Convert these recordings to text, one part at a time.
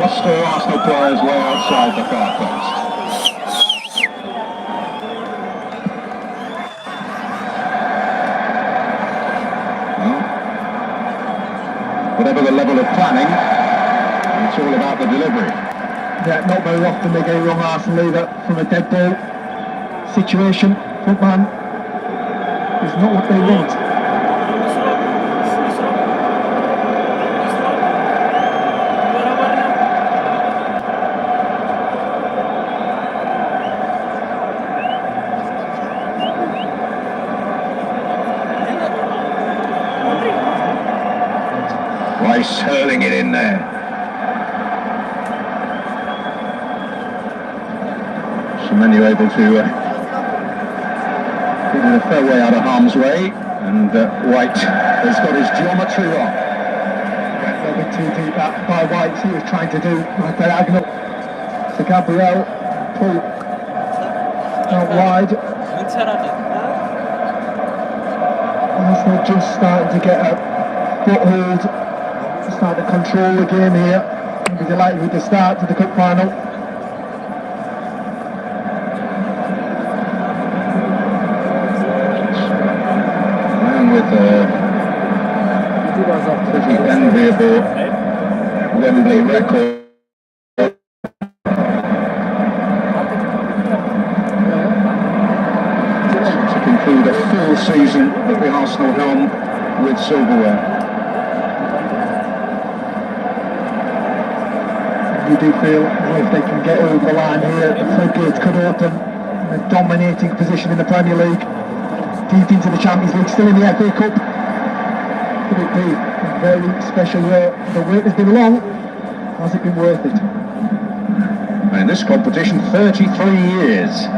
hostile Arsenal players way outside the far post. Well, whatever the level of planning, it's all about the delivery. Yeah, not very often they get it wrong, Arsenal, either from a dead ball situation. Front man is not what they want. Rice hurling it in there. Semenyo able to get it a fair way out of harm's way, and White has got his geometry wrong. Went a little bit too deep that by White. He was trying to do like diagonal to Gabriel, pull out wide. Arsenal just starting to get a foothold, start to control the game here. I'll be delighted with the start to the cup final. With a pretty enviable Wembley record. To conclude a full season at the Arsenal helm with silverware. You do feel if they can get over the line here, the floodgates could open in a dominating position in the Premier League. Deep into the Champions League, still in the FA Cup. Could it be a very special year? The wait has been long. Has it been worth it? In this competition, 33 years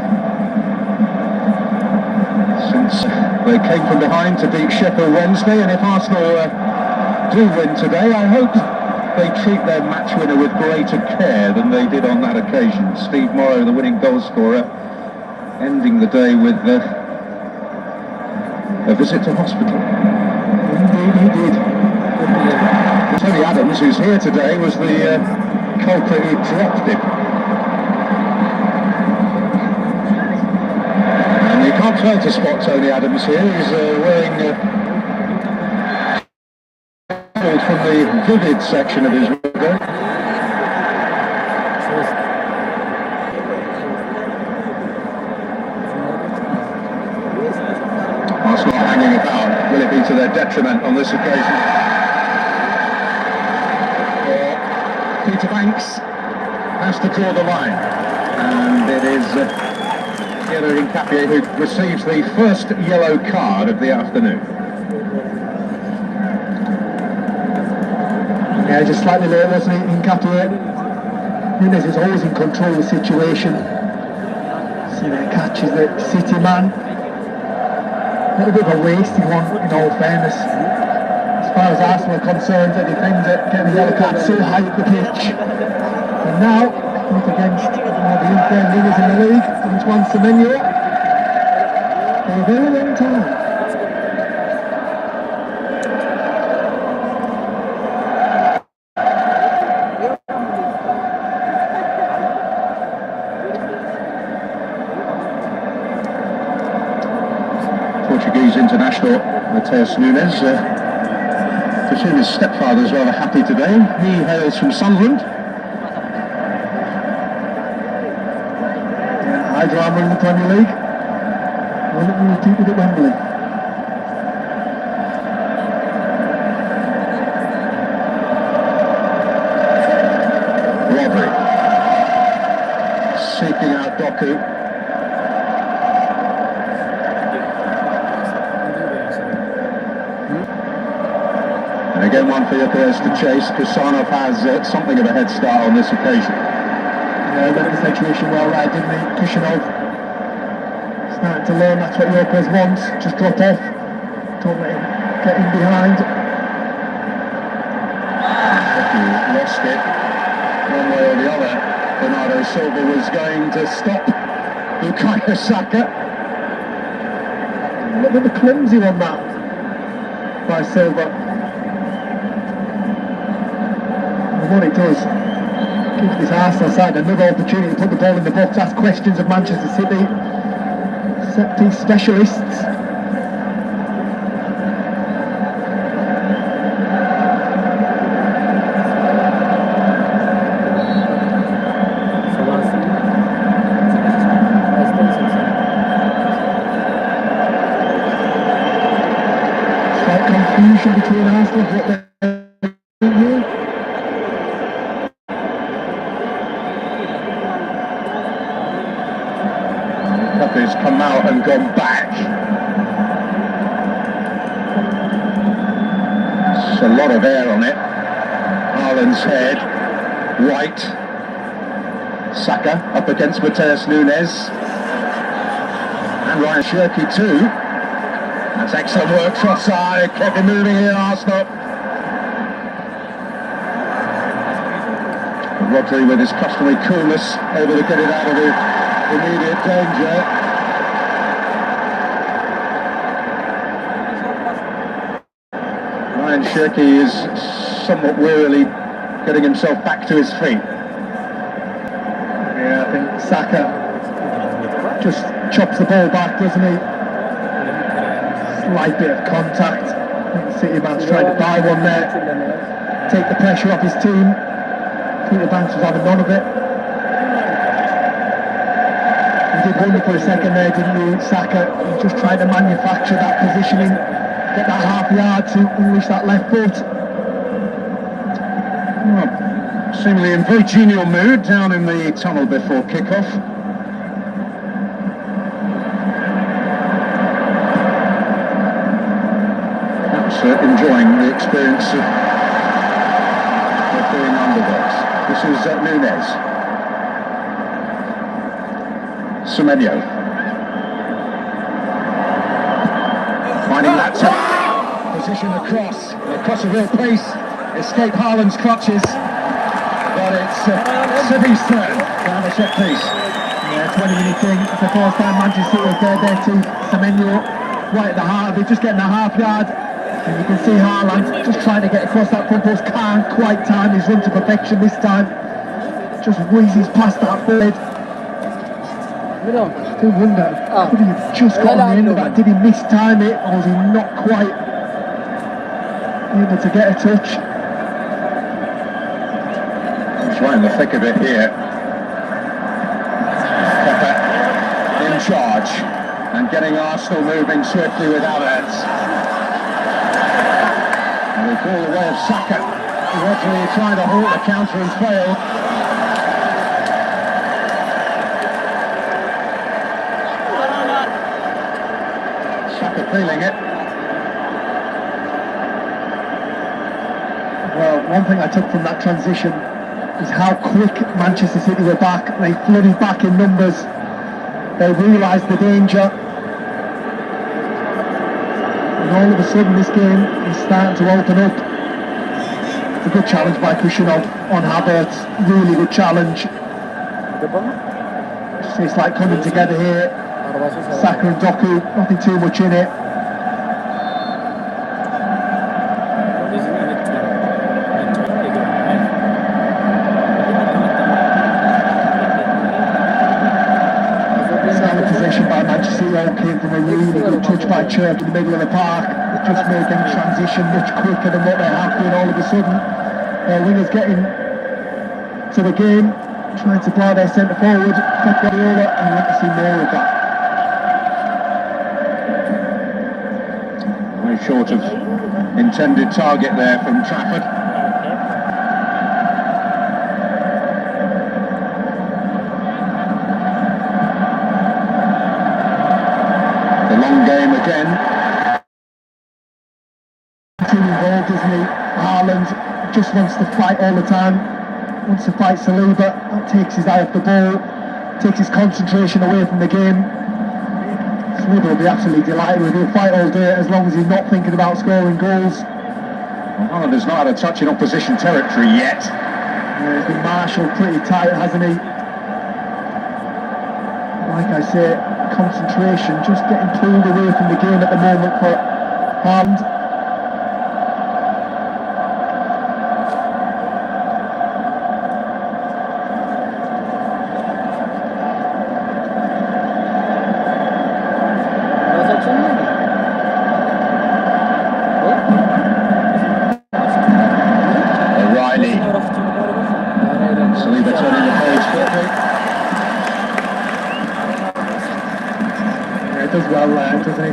since they came from behind to beat Sheffield Wednesday, and if Arsenal do win today, I hope they treat their match winner with greater care than they did on that occasion. Steve Morrow, the winning goal scorer, ending the day with a visit to hospital. Indeed, he did. Tony Adams, who's here today, was the culprit who dropped him. And you can't fail to spot Tony Adams here. He's wearing from the vivid section of his wardrobe. Arsenal hanging about. Will it be to their detriment on this occasion? Peter Banks has to draw the line, and it is Thierry Hincapié who receives the first yellow card of the afternoon. Yeah, just slightly late, wasn't it, Hincapié? Nunes is always in control of the situation. See there, catches the City man. A little bit of a wasted one, in all fairness. As far as Arsenal are concerned, the defender getting the yellow card so high up the pitch. And now, up against one of the unfair leaders in the league, Antoine Semenyo, for a very long time. Portuguese international Mateus Nunes. To see his stepfather is rather happy today. He hails from Sunderland. High drama in the Premier League. Will it be repeated at Wembley? Rodri seeking out Doku. And again, one for your players to chase. Kusanov has something of a head start on this occasion. Yeah, look at the situation well right, didn't he? Kusanov starting to learn that's what Lopez wants. Just drop off. Don't let him get in behind. He lost it one way or the other. Bernardo Silva was going to stop Bukayo Saka. Look at the clumsy on that by Silva. And what it does, Gives this Arsenal side another opportunity to put the ball in the box, ask questions of Manchester City. Set piece specialists. Slight confusion between Arsenal and what they're doing here. Pepe's come out and gone back. It's a lot of air on it. Haaland's head. White. Saka up against Mateus Nunes. And Ryan Shirky too. That's excellent work for offside. Kept it moving here, Arsenal. Rodri with his customary coolness, able to get it out of the immediate danger. Ryan Shirky is somewhat wearily getting himself back to his feet. Yeah, I think Saka just chops the ball back, doesn't he? Slight bit of contact. I think the City man's trying to buy one there. Take the pressure off his team. I think the Banks was having none of it. He did wonder for a second there, didn't he, Saka? He just tried to manufacture that positioning, get that half yard to unleash that left foot. Well, seemingly in very genial mood down in the tunnel before kick-off. Perhaps enjoying the experience of being underdogs. This is Nunes. Semenyo. Finding that position across a real pace. Escape Haaland's clutches. But it's City's turn to have a set piece. Yeah, 20-minute thing. It's the first time Manchester City was there to Semenyo right at the heart of it, just getting the half yard. And you can see Haaland just trying to get across that front post, can't quite time his run to perfection this time. Just wheezes past that forward. Still wonder, could he have just got on the end of that? Did he mistime it, or was he not quite able to get a touch? He's right in the thick of it here. Pepe in charge and getting Arsenal moving swiftly with Havertz. And they call the way of Saka. Rodri trying to halt the counter and failed. Saka feeling it. Well, one thing I took from that transition is how quick Manchester City were back. They flooded back in numbers. They realised the danger. And all of a sudden this game is starting to open up. It's a good challenge by Kushinov on Havertz. Really good challenge. Just it's like coming together here. Saka and Doku, nothing too much in it. By Manchester City all came from a really good touch by Chirk in the middle of the park. It just made them transition much quicker than what they have been. All of a sudden wingers getting to the game, trying to blow their centre forward, Pep Guardiola, and you want to see more of that. Very short of intended target there from Trafford. Game again. Too involved, isn't he? Haaland just wants to fight all the time. Wants to fight Saliba. That takes his eye off the ball. Takes his concentration away from the game. Saliba will be absolutely delighted with him. He'll fight all day as long as he's not thinking about scoring goals. Well, Haaland has not had a touch in opposition territory yet. Yeah, he's been marshalled pretty tight, hasn't he? Like I say, concentration, just getting pulled away from the game at the moment for Haaland.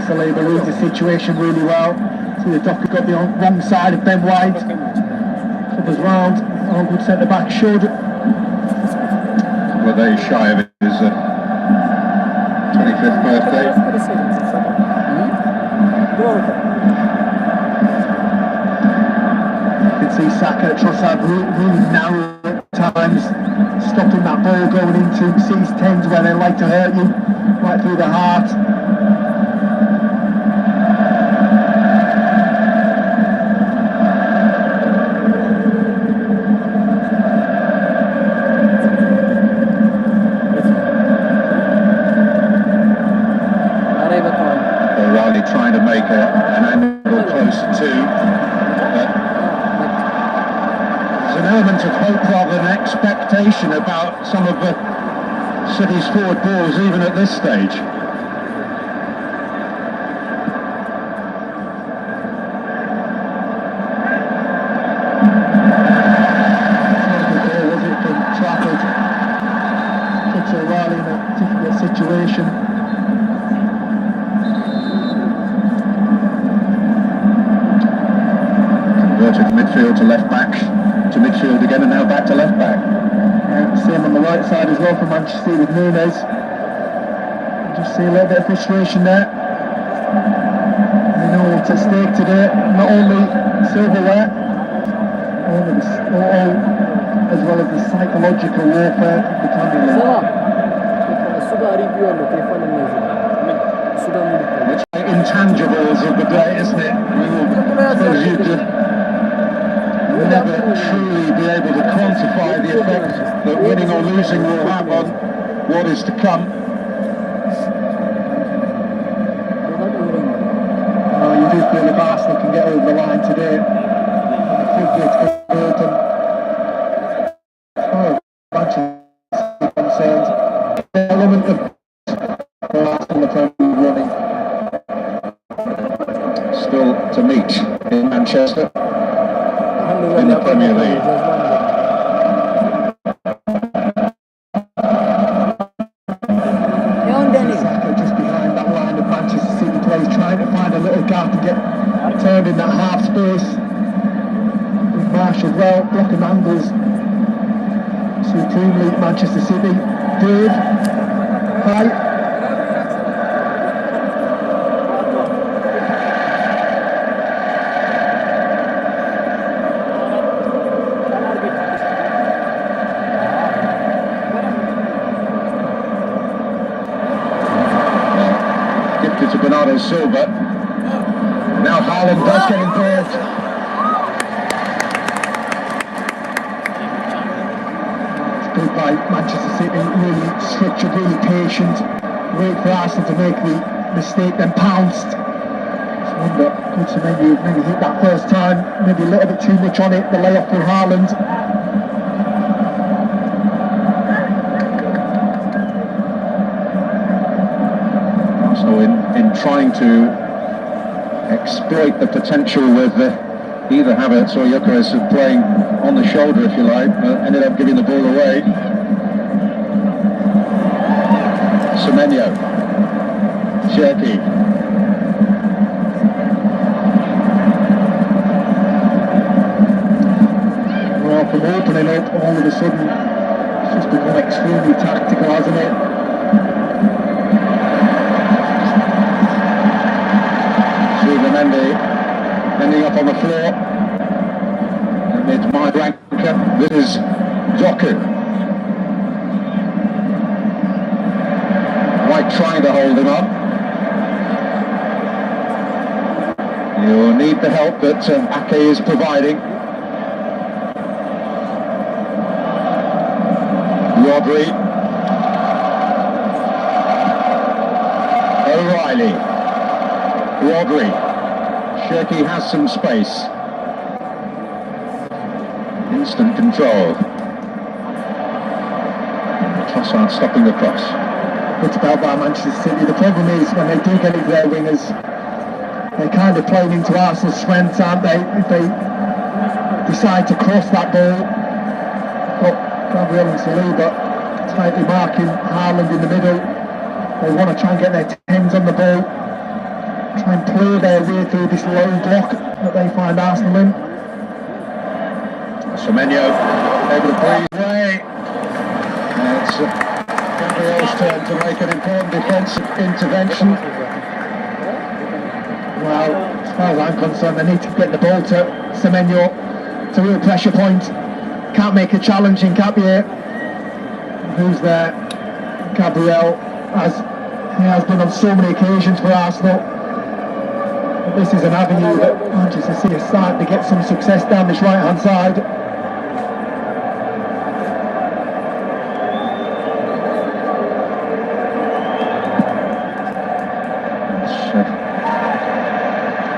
Saliba reads the situation really well. See the Docker got the wrong side of Ben White. Covers round. All good centre back should. Well, they're shy of his 25th birthday. You can see Saka at Trossard really narrow at times, stopping that ball going into C's 10s where they like to hurt you, right through the heart. O'Reilly trying to make an angle closer to. There's an element of hope rather than expectation about some of the City's forward balls even at this stage. Was it from Trafford? Puts O'Reilly in a difficult situation. Converted midfield to left back, to midfield again, and now back to left back. Same on the right side as well for Manchester City with Nunes. Just see a little bit of frustration there. They know what's at stake today. Not only silverware, as well as the psychological warfare of the Premier League. It's like intangibles of the day, isn't it? I suppose you'd never truly be able to quantify the effect that winning or losing will have on what is to come. You do feel if Arsenal can get over the line today, the floodgates could open. As far as Manchester is concerned, the element of Arsenal the Premier running. Still to meet in Manchester in the Premier League. Saka just behind that line of Manchester City players, trying to find a little gap to get turned in that half space. With Marshall well, blocking angles. Supremely Manchester City. Dave, hi. To Bernardo Silva. Now Haaland does get involved. It's good by Manchester City, really structured, really patient. Wait for Arsenal to make the mistake, then pounced. It's one that good to maybe hit that first time, maybe a little bit too much on it, the layoff for Haaland. In trying to exploit the potential with either Havertz or Gyökeres of playing on the shoulder, if you like, ended up giving the ball away. Semenyo, Cherki. Well, from opening up, all of a sudden, it's just become extremely tactical, hasn't it? Mendy ending up on the floor. And it's my ranker. This is Doku. White trying to hold him up. You'll need the help that Ake is providing. Rodri. O'Reilly. Rodri. Cherki has some space. Instant control. Trossard stopping the cross. It's about by Manchester City. The problem is when they do get it to their wingers, they're kind of playing into Arsenal's strengths, aren't they? If they decide to cross that ball, got Gabriel and Saliba tightly marking Haaland in the middle. They want to try and get their 10s on the ball. try and play their way through this low block that they find Arsenal in. Semenyo able to breathe away. It's Gabriel's turn to make an important defensive intervention. Well, as far as I'm concerned, they need to get the ball to Semenyo. It's a real pressure point. Can't make a challenge in Capierre. Who's there? Gabriel, as he has done on so many occasions for Arsenal. But this is an avenue that Manchester City is starting to get some success down this right-hand side.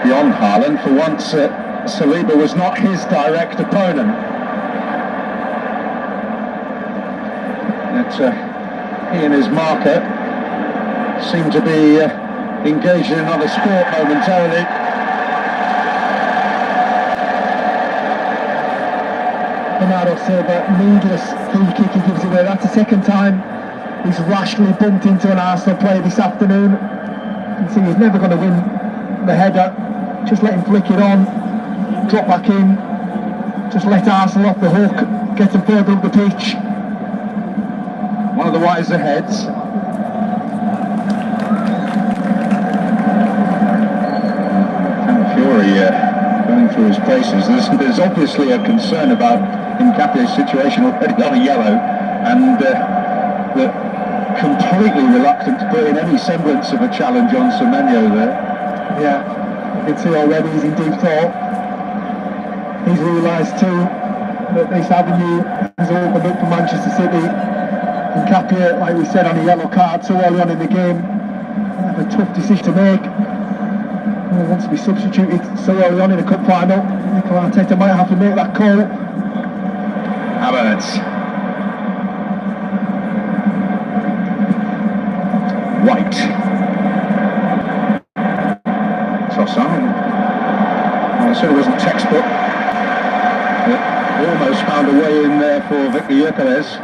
Beyond Haaland, for once Saliba was not his direct opponent. He and his marker seem to be engaged in another sport momentarily. Bernardo Silva, needless free kick he gives away. That's the second time he's rashly bumped into an Arsenal player this afternoon. You can see he's never going to win the header. Just let him flick it on, drop back in, just let Arsenal off the hook, get them further up the pitch. One of the wiser heads. Fury going through his paces. There's obviously a concern about Nkapie's situation already on a yellow, and completely reluctant to put in any semblance of a challenge on Semenyo there. Yeah. You can see already he's in deep thought. He's realised too that this avenue has opened up for Manchester City. And Capierre, like we said, on a yellow card so early on in the game, have a tough decision to make. He wants to be substituted so early on in the cup final. Mikel Arteta might have to make that call. Havertz. White. Well, it certainly wasn't textbook. But almost found a way in there for Victor Gyökeres.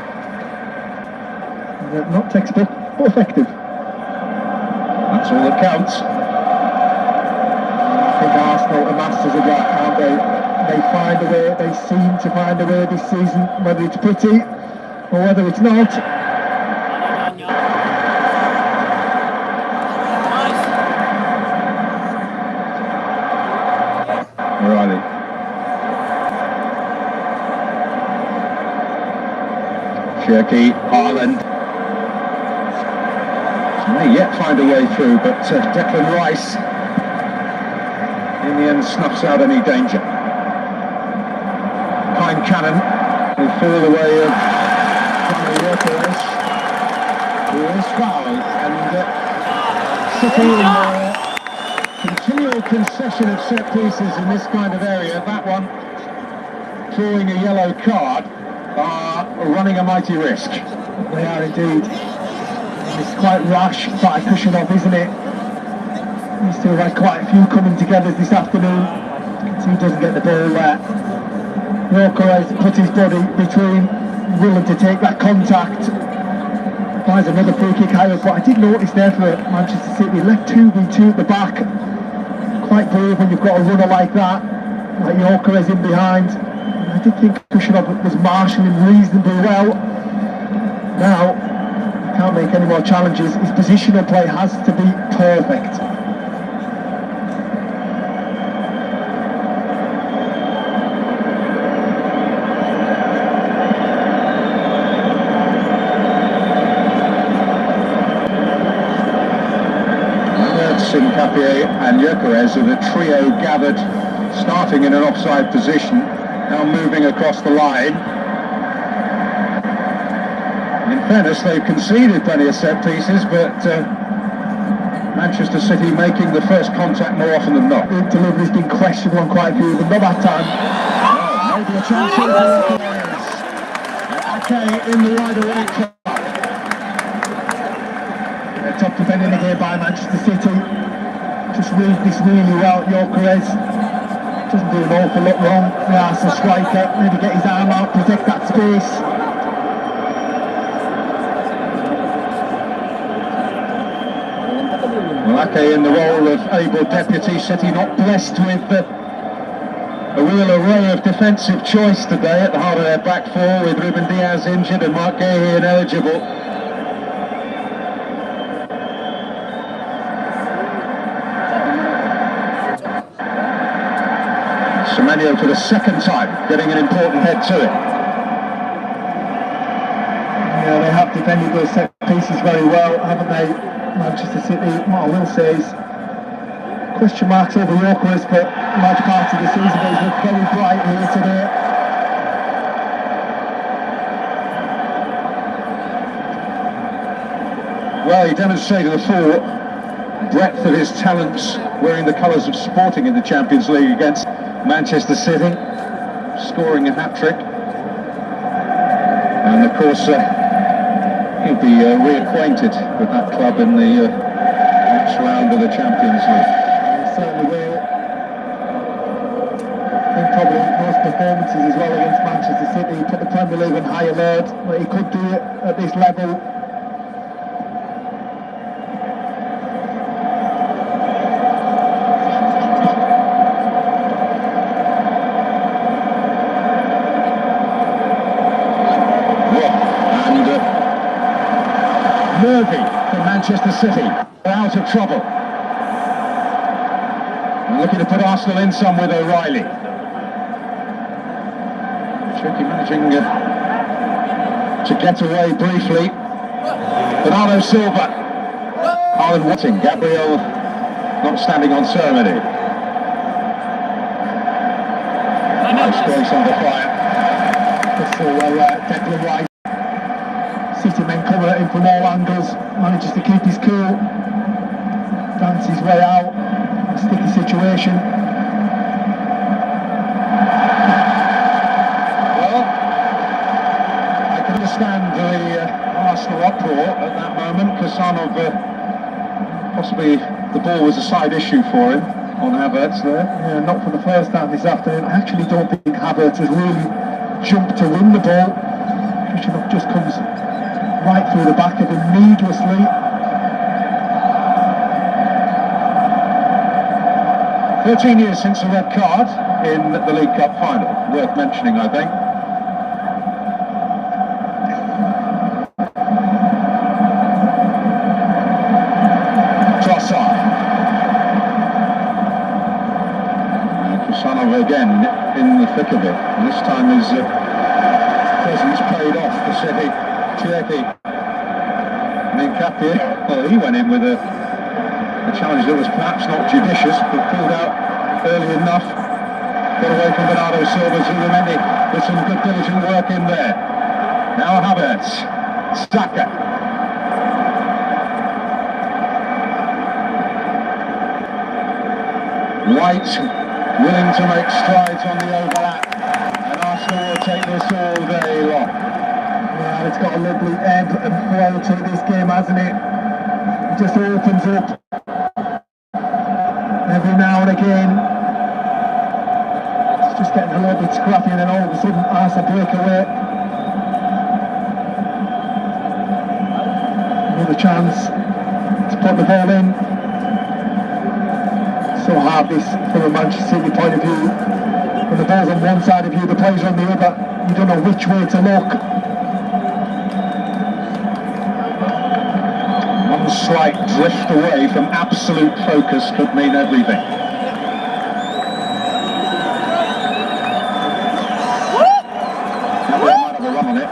Not textbook, but effective. That's all that counts. I think Arsenal are masters of that, aren't they? They find a way, they seem to find a way this season, whether it's pretty or whether it's not. Shirky, Haaland. May yet find a way through, but Declan Rice in the end snuffs out any danger. Pine Cannon will fall the way of Gyökeres, who is fouled, and City in continual concession of set pieces in this kind of area. That one drawing a yellow card. Are running a mighty risk. They are indeed. It's quite rash, quite a cushion off, isn't it? He's still had quite a few coming together this afternoon. So he doesn't get the ball there. Gyökeres put his body between, willing to take that contact. Buys another free kick higher, but I did notice there for Manchester City, left 2v2 at the back. Quite brave when you've got a runner like that, like Gyökeres in behind. I did think Kushinov was marshalling reasonably well. Now, he can't make any more challenges. His positional play has to be perfect. Nkapie and Gyökeres are the trio gathered, starting in an offside position. Now moving across the line. In fairness, they've conceded plenty of set pieces, but Manchester City making the first contact more often than not. The delivery's been questionable on quite a few of them, not that time. Oh, maybe a chance for the players. Okay, in the wide away club. Top defending again by Manchester City. Just read this really well. Gyökeres doesn't do an awful lot wrong. The Arsenal striker, maybe get his arm out, protect that space. Ake in the role of able deputy. City not blessed with a real array of defensive choice today at the heart of their back four, with Ruben Diaz injured and Mark Gahey ineligible. Semenyo for the second time, getting an important head to it. Yeah, they have defended those set pieces very well, haven't they, Manchester City? What I will say is, question marks over Yorkers for large parts of the season, but he's looked very bright here today. Well, he demonstrated the full breadth of his talents wearing the colours of Sporting in the Champions League against Manchester City, scoring a hat-trick. And of course, he'll be reacquainted with that club in the next round of the Champions League. He certainly will. I think probably those performances as well against Manchester City put the Premier League on high alert, but he could do it at this level. Murphy for Manchester City, out of trouble. And looking to put Arsenal in some with O'Reilly. Tricky managing to get away briefly. Bernardo Silva. Haaland watching. Gabriel not standing on ceremony. Nice place under fire. So Declan Rice. City men coming at him from all angles, manages to keep his cool, dance his way out, a sticky situation. Well, I can understand the Arsenal uproar at that moment. Kasanov, possibly the ball was a side issue for him on Havertz there. Yeah, not for the first time this afternoon. I actually don't think Havertz has really jumped to win the ball. Kasanov just comes right through the back of him needlessly. "13 years since the red card in the League Cup final. Worth mentioning, I think. Trossard. Kusanov again in the thick of it. And this time his presence paid off for City. Cherky. Nkapie, well, he went in with a challenge that was perhaps not judicious, but pulled out early enough. Got away from Bernardo Silva. Zubimendi with some good diligent work in there. Now Havertz. Saka. White willing to make strides on the overlap. And Arsenal will take this all day long. Yeah, it's got a lovely ebb and flow to this game, hasn't it? It just opens up every now and again. It's just getting a little bit scrappy, and then all of a sudden Arsenal break away. Another chance to put the ball in. So hard this from a Manchester City point of view. When the ball's on one side of you, the players on the other, you don't know which way to look. One slight drift away from absolute focus could mean everything. Gabriel might have a run on it.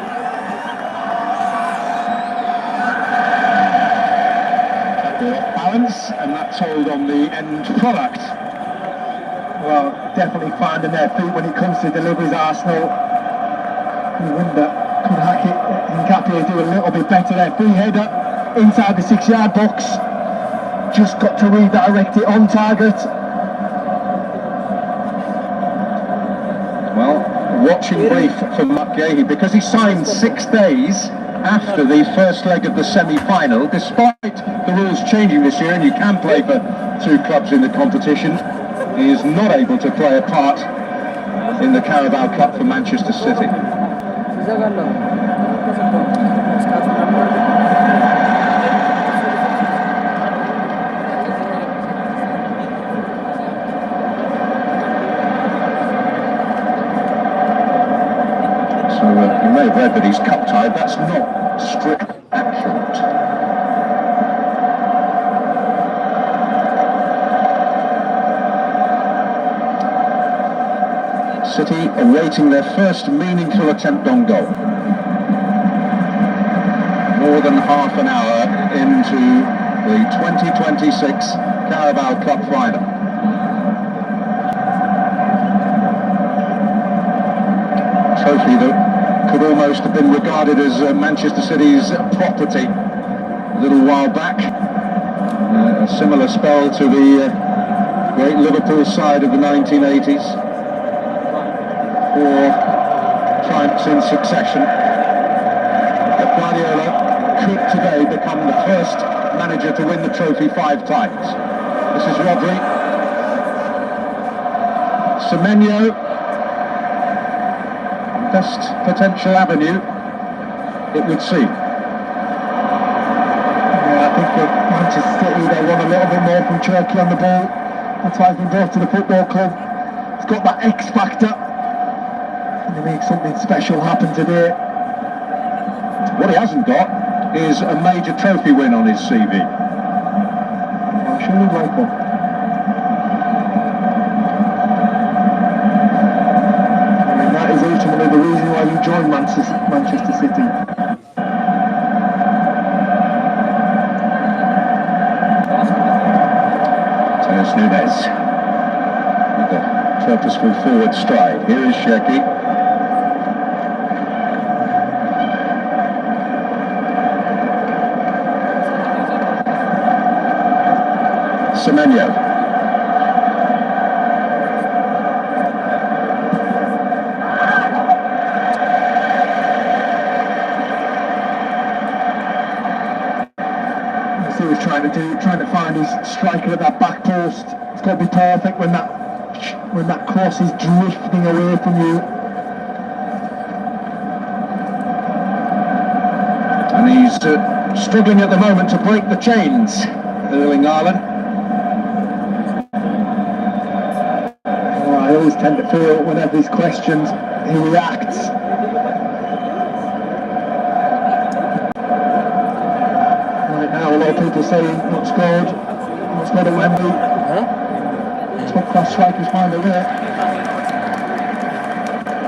Balance, and that told on the end product. Well, definitely finding their feet when it comes to deliveries, Arsenal. You wonder, could Nkapie do a little bit better there? Free header inside the 6-yard box. Just got to redirect it on target. Well, watching brief from Mark Gahey, because he signed 6 days after the first leg of the semi-final, despite the rules changing this year and you can play for 2 clubs in the competition. He is not able to play a part in the Carabao Cup for Manchester City. So you may have read that he's cup-tied. That's not strictly accurate. City awaiting their first meaningful attempt on goal. More than half an hour into the 2026 Carabao Cup final. Trophy that could almost have been regarded as Manchester City's property a little while back. A similar spell to the great Liverpool side of the 1980s. 4 triumphs in succession. But Guardiola could today become the first manager to win the trophy 5 times. This is Rodri. Semenyo. Best potential avenue, it would seem. Yeah, I think that Manchester City, they want a little bit more from Turkey on the ball. That's why he's been brought to the football club. He's got that X factor. And he makes something special happen today. What he hasn't got is a major trophy win on his CV. I'm sure he'd like one. Is ultimately the reason why you joined Manchester City. There's Nunez with a purposeful forward stride. Here is Sheki. Semenyo. Trying to find his striker at that back post. It's got to be perfect when that cross is drifting away from you. And he's struggling at the moment to break the chains, Erling Haaland. Oh, I always tend to feel whenever he's questioned, he reacts. People saying not scored at Wembley. Top class strikers find a way.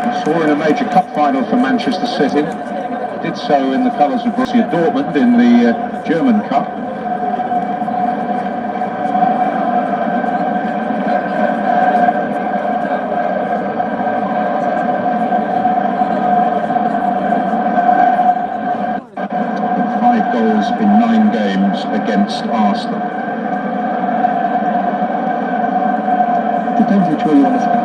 We saw in a major cup final for Manchester City. Did so in the colours of Borussia Dortmund in the German Cup. Goals in 9 games against Arsenal. Depends which way you want to spend.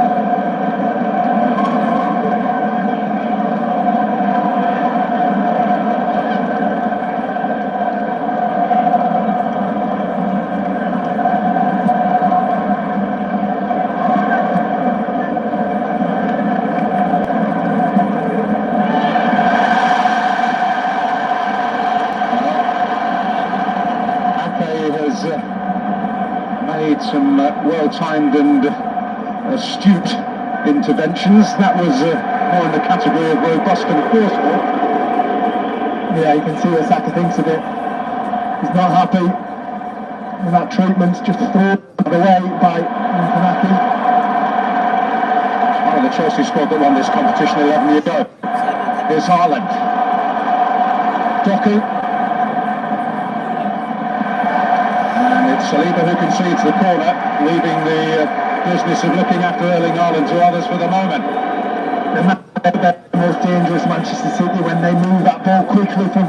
Made some well-timed and astute interventions. That was more in the category of robust and forceful. Yeah, you can see what Saka thinks of it. He's not happy with that treatment, just thrown away by Infanaki. One of the Chelsea squad that won this competition 11 years ago. Here's Haaland. Doku. Saliba who concedes the corner, leaving the business of looking after Erling Haaland to others for the moment. And that's the most dangerous Manchester City, when they move that ball quickly from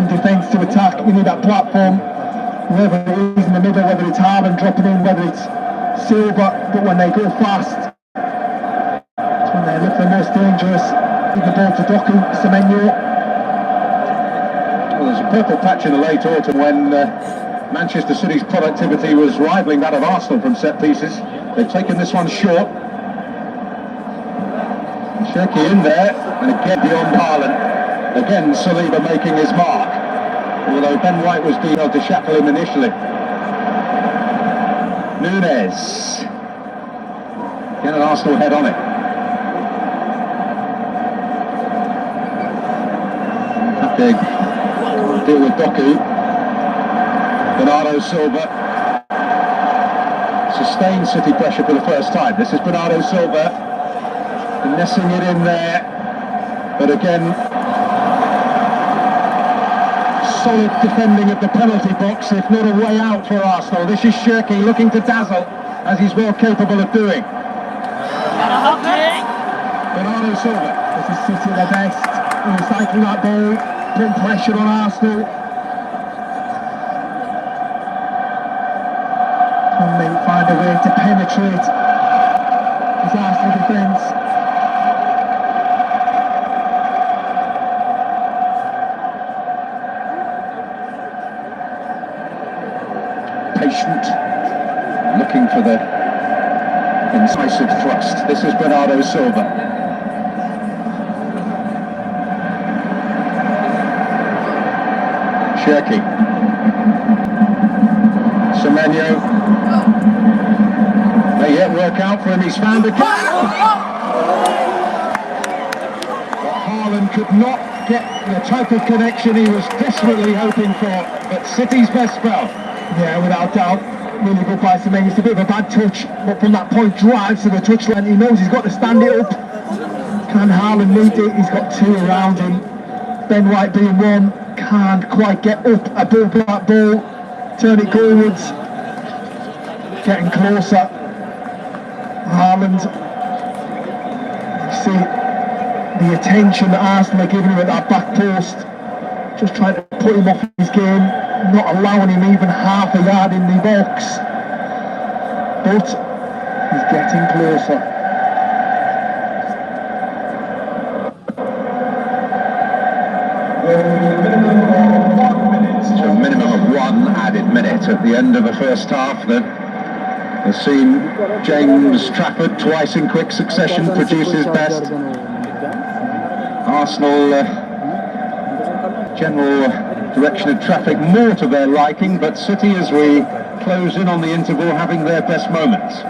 defence to attack. You need that platform, whoever it is in the middle, whether it's Haaland dropping in, whether it's Silva, but when they go fast, that's when they look the most dangerous. Give the ball to Doku, Semenyo. Well, there's a purple patch in the late autumn when Manchester City's productivity was rivaling that of Arsenal from set pieces. They've taken this one short. Sheki in there, and again beyond Haaland. Again Saliba making his mark. Although Ben White was able to shackle him initially. Nunez. Again an Arsenal head on it. Big deal with Doku. Bernardo Silva. Sustained City pressure for the first time. This is Bernardo Silva. Finessing it in there. But again, solid defending at the penalty box, if not a way out for Arsenal. This is Shirky looking to dazzle, as he's well capable of doing. Bernardo Silva. This is City at their best. Recycling that ball, putting pressure on Arsenal. Can they find a way to penetrate this Arsenal defence? Patient, looking for the incisive thrust. This is Bernardo Silva. Shirky. Semenyo. May yet work out for him. He's found a gap. But Haaland could not get the type of connection he was desperately hoping for. But City's best spell. Yeah, without doubt. Really good by Semenyo. It's a bit of a bad touch, but from that point drives to the touchline. He knows he's got to stand it up. Can Haaland meet it? He's got two around him. Ben White being one. Can't quite get up above that ball. Turn it goalwards. Getting closer. Haaland. You see the attention that Arsenal are giving him at that back post. Just trying to put him off his game. Not allowing him even half a yard in the box. But he's getting closer. A minimum of 1 added minute at the end of the first half that has seen James Trafford twice in quick succession produce his best. Arsenal general direction of traffic more to their liking, but City, as we close in on the interval, having their best moments.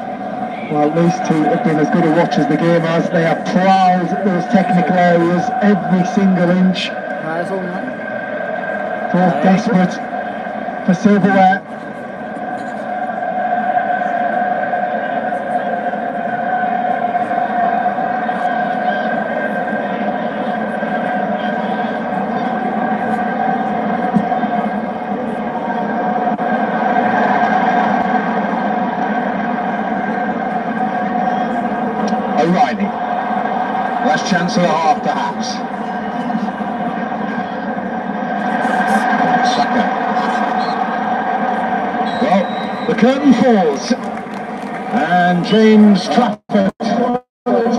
Well, these two have been as good a watch as the game has. They have prowled those technical areas every single inch. Both desperate for silverware. O'Reilly. Last chance of the half, perhaps. Saka. Well, the curtain falls, and James Trafford with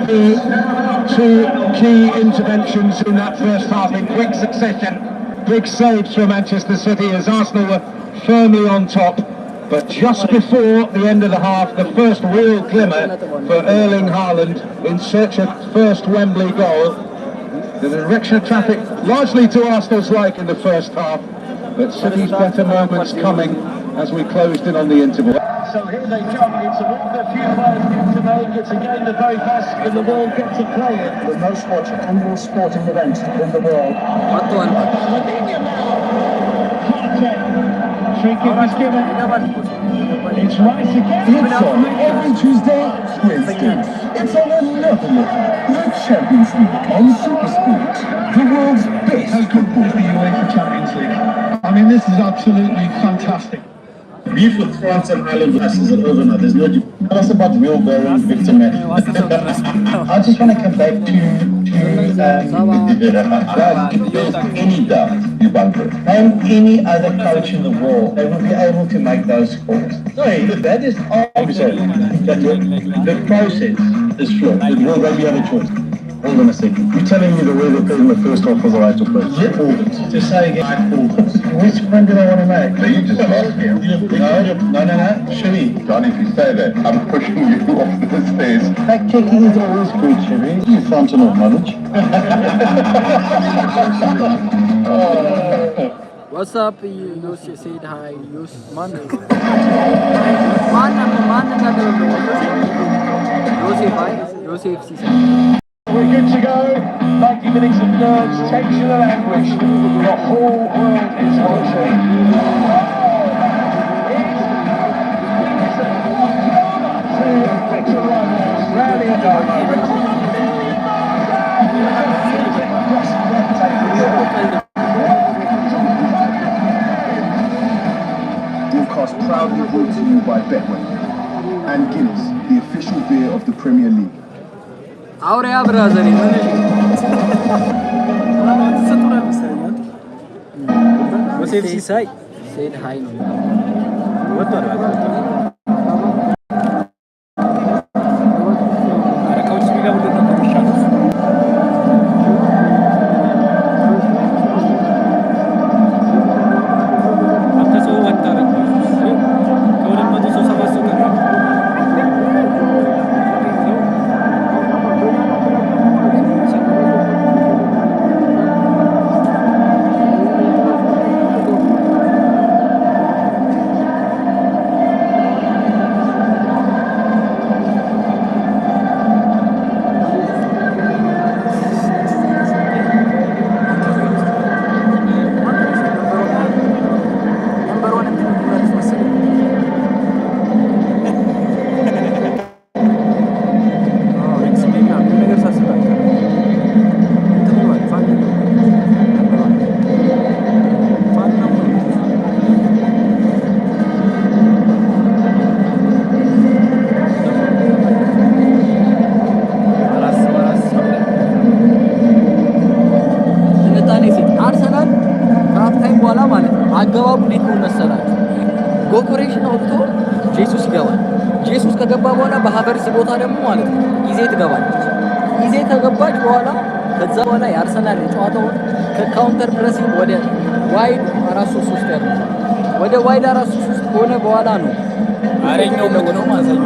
the two key interventions in that first half in quick succession. Big saves for Manchester City as Arsenal were firmly on top. But just before the end of the half, the first real glimmer for Erling Haaland in search of first Wembley goal. The direction of traffic largely to Arsenal's like in the first half, but City's better moments coming as we closed in on the interval. So here they come. It's a walk that few players get to make. It's a game the very best in the world get to play it. The most watched annual sporting event in the world. Free kick is given. It's right again. It's on every Tuesday, Wednesday. It's on another level. The Champions League on SuperSport. The world's best. How good is the UEFA Champions League? I mean, this is absolutely fantastic. Beef with France and Ireland versus it over now. There's no tell us about Will Barron, Victor Matt. I just want to come back to any doubt, you bunker. And any other coach in the world, they will be able to make those calls. Sorry, that is all. The process is flawed. Will they have a choice? Hold on a second. You're telling me the way they played in the first half was the right approach? Yeah, called it. Just say again, I called it. Which point did I want to make? So you just lost him. No. Sherry. John, if you say that, I'm pushing you off the stairs. Fact checking is always good, Sherry. You fountain of knowledge. What's up? You said hi. Yusuf, hi. Yusuf, We're good to go. 90 minutes of nerves, tension and anguish. The whole world is watching. Victor Ramos, rally adama. Broadcast proudly brought to you by Betway and Guinness, the official beer of the Premier League. Aurea brother, said hi. What አገባቡ እንዴት ነው መሰላችሁ? ጎኮሬሽን አውጥቶ ጄሱስ ይገባል። ጄሱስ ከገባ በኋላ በሀቨርስ ቦታ ደግሞ ማለት ነው ኢዜ ትገባለች። ኢዜ ከገባች በኋላ ከዛ በኋላ የአርሰናል ጨዋታውን ከካውንተር ፕሬሲንግ ወደ ዋይድ 4-3-3 ያለው ወደ ዋይድ 4-3-3 ከሆነ በኋላ ነው አረኛው ነው ማዘኝ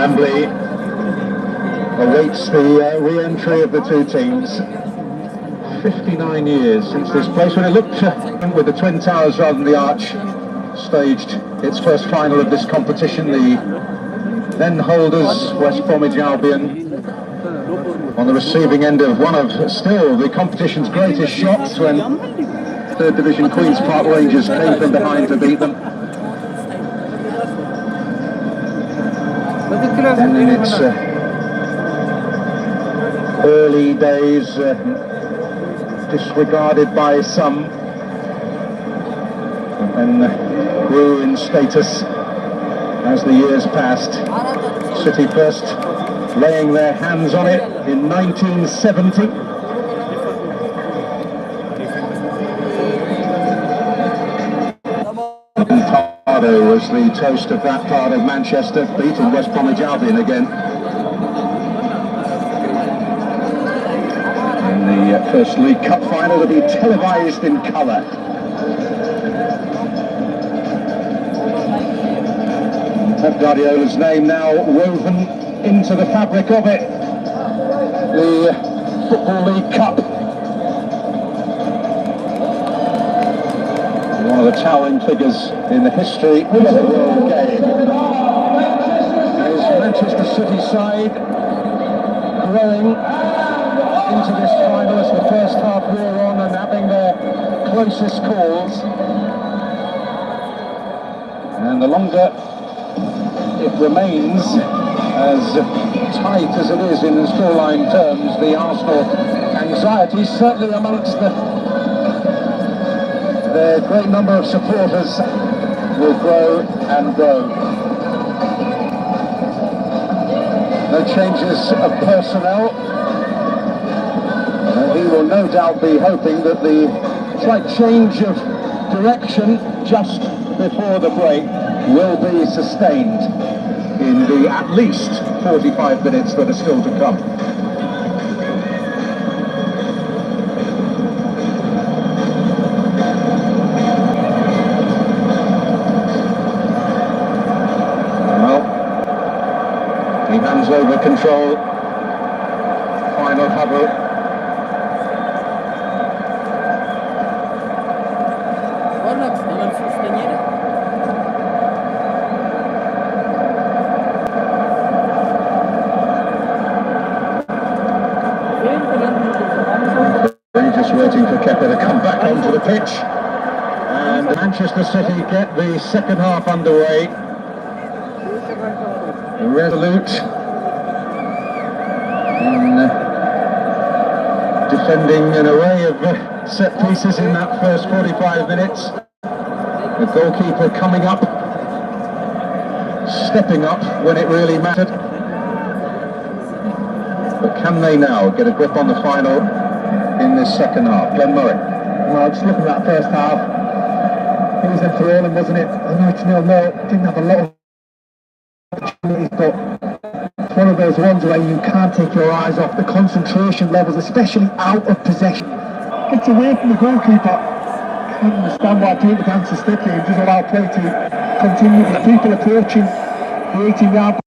Wembley awaits the re-entry of the two teams. 59 years since this place, when it looked with the Twin Towers rather than the Arch, staged its first final of this competition. The then holders, West Bromwich Albion, on the receiving end of one of still the competition's greatest shots when Third Division Queen's Park Rangers came from behind to beat them. And in its early days, disregarded by some, and grew in status as the years passed. City first laying their hands on it in 1970. Was the toast of that part of Manchester, beating West Bromwich Albion again in the first League Cup final to be televised in colour. Pep Guardiola's name now woven into the fabric of it. The Football League Cup, one of the towering figures in the history of the world game. Is Manchester City side growing into this final as the first half wore on and having their closest calls. And the longer it remains As tight as it is in scoreline terms, the Arsenal anxiety certainly amongst the great number of supporters will grow and grow. No changes of personnel. He will no doubt be hoping that the slight change of direction just before the break will be sustained in the at least 45 minutes that are still to come. Well, he hands over control. Final huddle. Just waiting for Kepa to come back onto the pitch. And Manchester City get the second half underway. Resolute in defending an array of set pieces in that first 45 minutes. The goalkeeper coming up, stepping up when it really mattered. But can they now get a grip on the final in this second half? Glenn Murray. Well, just looking at that first half, it was enthralling, wasn't it? I know it's 0-0, didn't have a lot of opportunities, but it's one of those ones where you can't take your eyes off the concentration levels, especially out of possession. Gets away from the goalkeeper. Can't understand why people can't stick it and just allow play to continue. There's people approaching the 18-yard